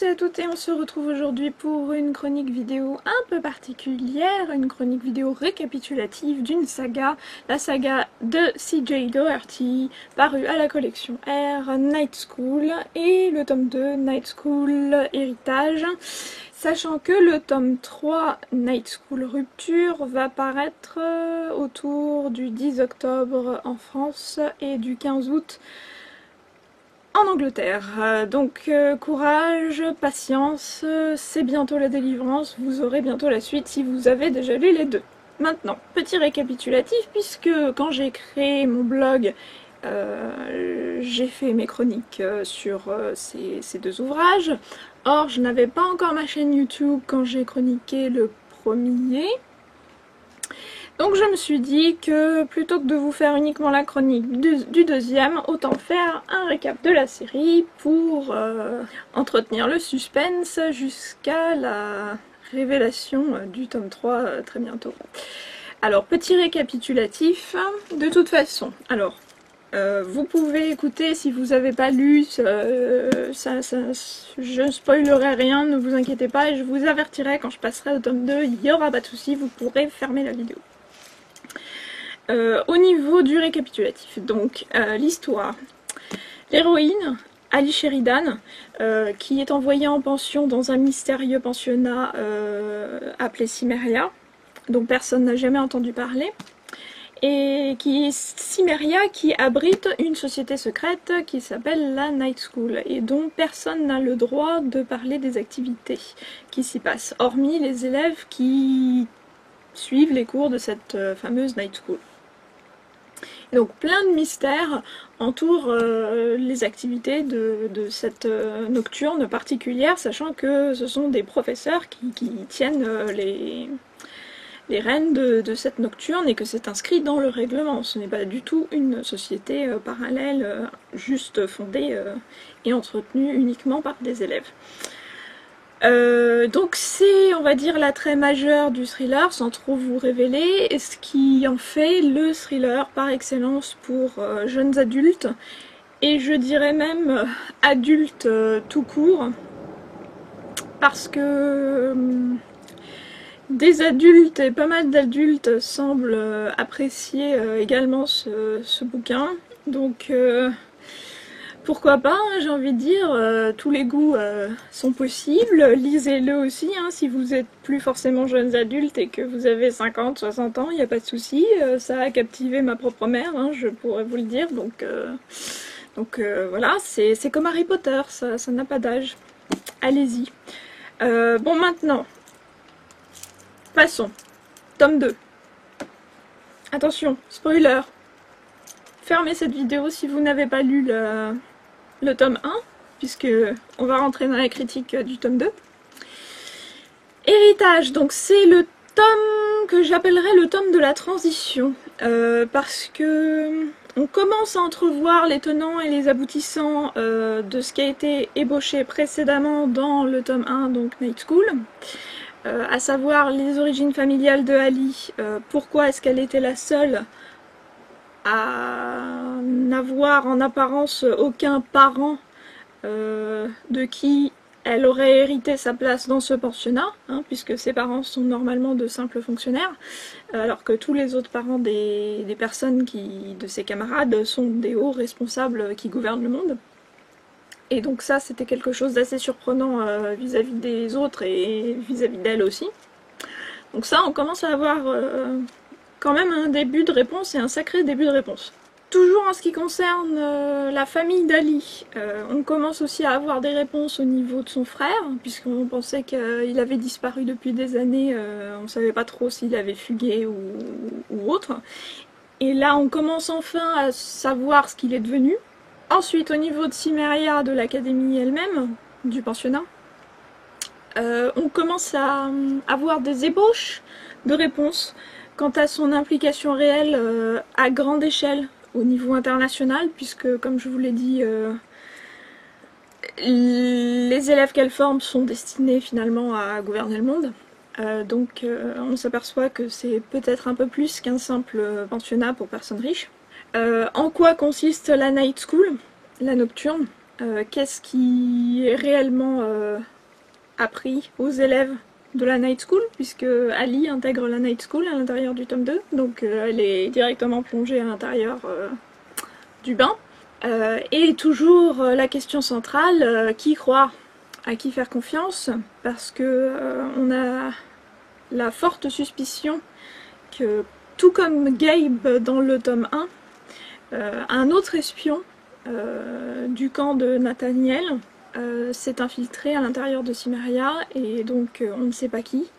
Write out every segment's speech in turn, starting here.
tous et à toutes et on se retrouve aujourd'hui pour une chronique vidéo un peu particulière, une chronique vidéo récapitulative d'une saga, la saga de C.J. Doherty, parue à la collection R, Night School, et le tome 2, Night School Héritage, sachant que le tome 3, Night School Rupture, va paraître autour du 10 octobre en France et du 15 août en Angleterre. Donc courage, patience, c'est bientôt la délivrance, vous aurez bientôt la suite si vous avez déjà lu les deux. Maintenant, petit récapitulatif, puisque quand j'ai créé mon blog, j'ai fait mes chroniques sur ces deux ouvrages. Or, je n'avais pas encore ma chaîne YouTube quand j'ai chroniqué le premier. Donc je me suis dit que plutôt que de vous faire uniquement la chronique du deuxième, autant faire un récap de la série pour entretenir le suspense jusqu'à la révélation du tome 3 très bientôt. Alors, petit récapitulatif, de toute façon, alors, vous pouvez écouter si vous n'avez pas lu, je ne spoilerai rien, ne vous inquiétez pas, et je vous avertirai quand je passerai au tome 2, il n'y aura pas de souci, vous pourrez fermer la vidéo. Au niveau du récapitulatif, donc l'histoire. L'héroïne, Ali Sheridan, qui est envoyée en pension dans un mystérieux pensionnat appelé Cimmeria, dont personne n'a jamais entendu parler, et qui est Cimmeria qui abrite une société secrète qui s'appelle la Night School, et dont personne n'a le droit de parler des activités qui s'y passent, hormis les élèves qui suivent les cours de cette fameuse Night School. Donc plein de mystères entourent les activités de cette nocturne particulière, sachant que ce sont des professeurs qui tiennent les rênes de cette nocturne et que c'est inscrit dans le règlement. Ce n'est pas du tout une société parallèle, juste fondée et entretenue uniquement par des élèves. Donc c'est, on va dire, l'attrait majeur du thriller, sans trop vous révéler, et ce qui en fait le thriller par excellence pour jeunes adultes, et je dirais même adultes tout court, parce que des adultes et pas mal d'adultes semblent apprécier également ce bouquin, donc pourquoi pas, hein, j'ai envie de dire, tous les goûts sont possibles, lisez-le aussi, hein, si vous êtes plus forcément jeunes adultes et que vous avez 50, 60 ans, il n'y a pas de souci, ça a captivé ma propre mère, hein, je pourrais vous le dire, donc voilà, c'est comme Harry Potter, ça n'a pas d'âge, allez-y. Bon, maintenant, passons, tome 2, attention, spoiler, fermez cette vidéo si vous n'avez pas lu le tome 1, puisque on va rentrer dans la critique du tome 2. Héritage, donc c'est le tome que j'appellerais le tome de la transition, parce que on commence à entrevoir les tenants et les aboutissants de ce qui a été ébauché précédemment dans le tome 1, donc Night School, à savoir les origines familiales de Ali, pourquoi est-ce qu'elle était la seule à n'avoir en apparence aucun parent de qui elle aurait hérité sa place dans ce pensionnat, hein, puisque ses parents sont normalement de simples fonctionnaires, alors que tous les autres parents des personnes de ses camarades sont des hauts responsables qui gouvernent le monde. Et donc ça, c'était quelque chose d'assez surprenant vis-à-vis des autres et vis-à-vis d'elle aussi. Donc ça, on commence à avoir quand même un début de réponse, et un sacré début de réponse. Toujours en ce qui concerne la famille d'Ali, on commence aussi à avoir des réponses au niveau de son frère, puisqu'on pensait qu'il avait disparu depuis des années, on ne savait pas trop s'il avait fugué ou autre. Et là, on commence enfin à savoir ce qu'il est devenu. Ensuite, au niveau de Cimmeria, de l'académie elle-même, du pensionnat, on commence à avoir des ébauches de réponses quant à son implication réelle à grande échelle au niveau international, puisque comme je vous l'ai dit, les élèves qu'elle forme sont destinés finalement à gouverner le monde. Donc on s'aperçoit que c'est peut-être un peu plus qu'un simple pensionnat pour personnes riches. En quoi consiste la Night School, la nocturne? Qu'est-ce qui est réellement appris aux élèves de la Night School, puisque Ali intègre la Night School à l'intérieur du tome 2, donc elle est directement plongée à l'intérieur du bain. Et toujours la question centrale, qui croire, à qui faire confiance, parce que on a la forte suspicion que, tout comme Gabe dans le tome 1, un autre espion du camp de Nathaniel s'est infiltré à l'intérieur de Cimmeria, et donc on ne sait pas qui.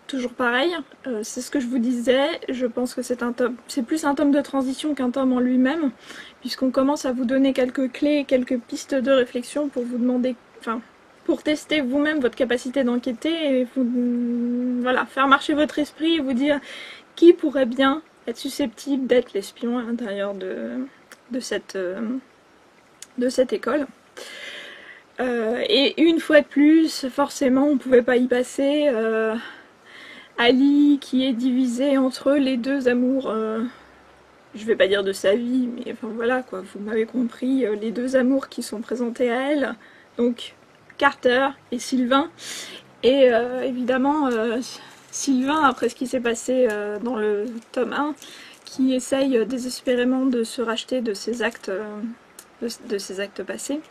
Toujours pareil, c'est ce que je vous disais, je pense que c'est plus un tome de transition qu'un tome en lui-même, puisqu'on commence à vous donner quelques clés, quelques pistes de réflexion pour vous demander, enfin, pour tester vous-même votre capacité d'enquêter et voilà, faire marcher votre esprit et vous dire qui pourrait bien être susceptible d'être l'espion à l'intérieur de cette école. Et une fois de plus, forcément, on ne pouvait pas y passer. Ali qui est divisé entre les deux amours, je vais pas dire de sa vie, mais enfin voilà quoi, vous m'avez compris, les deux amours qui sont présentés à elle, donc Carter et Sylvain. Et évidemment Sylvain, après ce qui s'est passé dans le tome 1, qui essaye désespérément de se racheter de ses actes, de ses actes passés,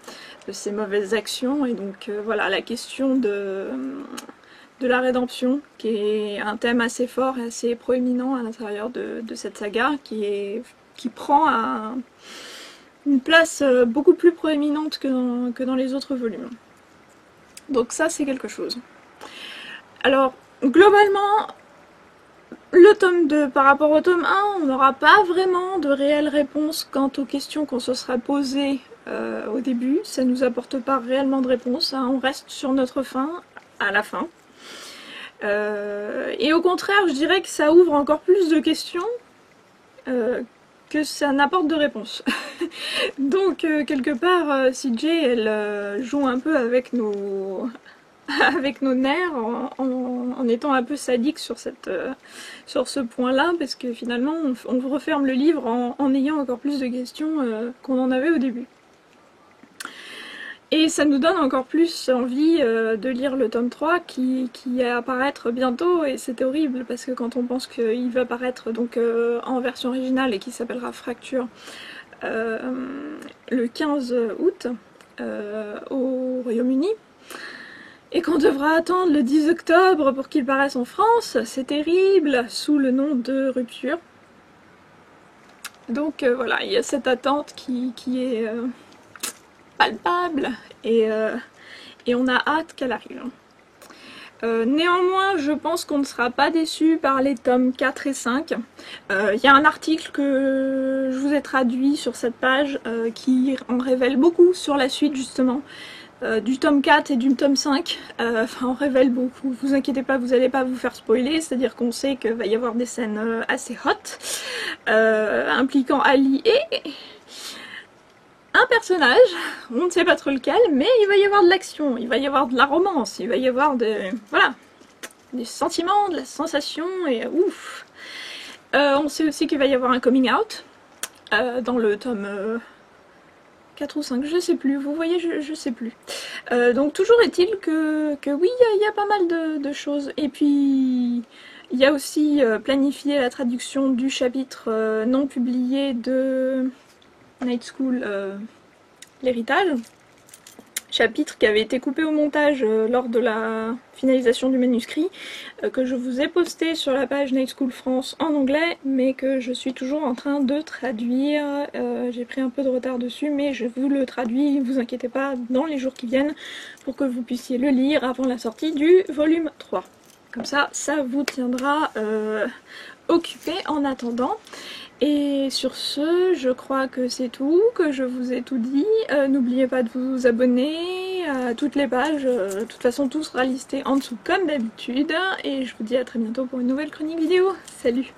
de ses mauvaises actions, et donc voilà, la question de la rédemption, qui est un thème assez fort et assez proéminent à l'intérieur de cette saga, qui prend une place beaucoup plus proéminente que dans les autres volumes. Donc ça, c'est quelque chose. Alors, globalement, le tome 2 par rapport au tome 1, on n'aura pas vraiment de réelle réponse quant aux questions qu'on se sera posées au début. Ça ne nous apporte pas réellement de réponse, hein. On reste sur notre fin à la fin. Et au contraire, je dirais que ça ouvre encore plus de questions que ça n'apporte de réponses. Donc quelque part, CJ, elle joue un peu avec nos nerfs en étant un peu sadique sur ce point-là, parce que finalement on referme le livre en ayant encore plus de questions qu'on en avait au début. Et ça nous donne encore plus envie de lire le tome 3 qui va apparaître bientôt, et c'est horrible parce que quand on pense qu'il va apparaître donc en version originale et qui s'appellera Fracture le 15 août au Royaume-Uni, et qu'on devra attendre le 10 octobre pour qu'il paraisse en France, c'est terrible, sous le nom de Rupture. Donc voilà, il y a cette attente qui est palpable, et on a hâte qu'elle arrive. Néanmoins, je pense qu'on ne sera pas déçu par les tomes 4 et 5. Il y a un article que je vous ai traduit sur cette page qui en révèle beaucoup sur la suite justement. Du tome 4 et du tome 5, enfin on révèle beaucoup, vous inquiétez pas, vous n'allez pas vous faire spoiler, c'est-à-dire qu'on sait qu'il va y avoir des scènes assez hot, impliquant Ali et un personnage, on ne sait pas trop lequel, mais il va y avoir de l'action, il va y avoir de la romance, il va y avoir voilà, des sentiments, de la sensation, et ouf. On sait aussi qu'il va y avoir un coming out, dans le tome 4 ou 5, je sais plus, vous voyez, je sais plus. Donc toujours est-il que oui, il y a pas mal de choses. Et puis il y a aussi planifié la traduction du chapitre non publié de Night School, l'héritage. Chapitre qui avait été coupé au montage lors de la finalisation du manuscrit, que je vous ai posté sur la page Night School France en anglais, mais que je suis toujours en train de traduire. J'ai pris un peu de retard dessus, mais je vous le traduis, ne vous inquiétez pas, dans les jours qui viennent, pour que vous puissiez le lire avant la sortie du volume 3. Comme ça, ça vous tiendra occupé en attendant. Et sur ce, je crois que c'est tout, que je vous ai tout dit. N'oubliez pas de vous abonner à toutes les pages. De toute façon, tout sera listé en dessous comme d'habitude. Et je vous dis à très bientôt pour une nouvelle chronique vidéo. Salut!